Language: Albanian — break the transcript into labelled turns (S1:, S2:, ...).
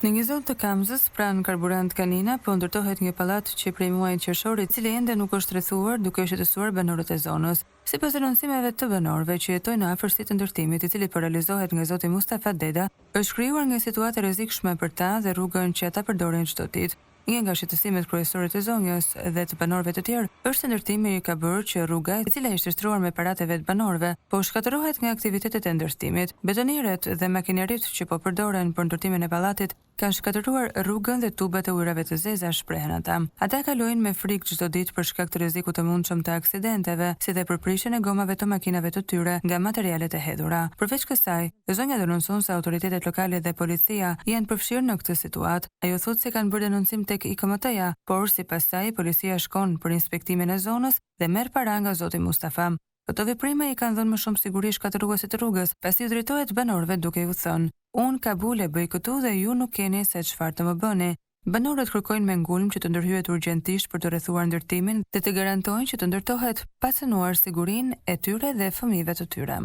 S1: Në një zonë të Kamzës, pranë karburant Kanina, po ndërtohet një pallat që prej muajit qershor, i cili ende nuk është rrethuar, duke shqetësuar banorët e zonës. Sipas denoncimeve të banorëve që jetojnë në afërsi të ndërtimit, i cili po realizohet nga zoti Mustafa Deda, është krijuar një situatë e rrezikshme për ta dhe rrugën që ata përdorin çdo ditë. Një nga shqetësimet kryesore të zonjës dhe të banorëve të tjerë është se ndërtimi ka bërë që rruga, e cila ishte shtruar me paratë vetë banorëve, po shkatërrohet nga aktivitetet e ndërtimit. Betonierët dhe makineritë që po përdoren për ndërtimin e pallatit kanë shkatëruar rrugën dhe tubat e ujrave të zeza, shprehen ata. Ata kalojnë me frikë çdo ditë për shkak të rrezikut të mundshëm të aksidenteve, si dhe përprishjen e gomave të makinave të tyre nga materialet e hedhura. Përveç kësaj, zonja denoncon se autoritetet lokale dhe policia janë përfshirë në këtë situatë. Ajo thotë se kanë bërë denoncim tek IKMT-ja, por sipas saj policia shkon për inspektimin e zonës dhe merr para nga zoti Mustafa. Këto veprime i kanë dhënë më shumë siguri shkatëruesit të rrugës, pasi u drejtohet banorëve duke u thënë: "Unë Kabul e bëj këtu dhe ju nuk keni se çfarë të më bëni." Banorët kërkojnë me ngulm që të ndërhyet urgjentisht për të rrethuar ndërtimin dhe të garantojnë që të ndërtohet pa cënuar sigurinë e tyre dhe fëmijëve të tyre.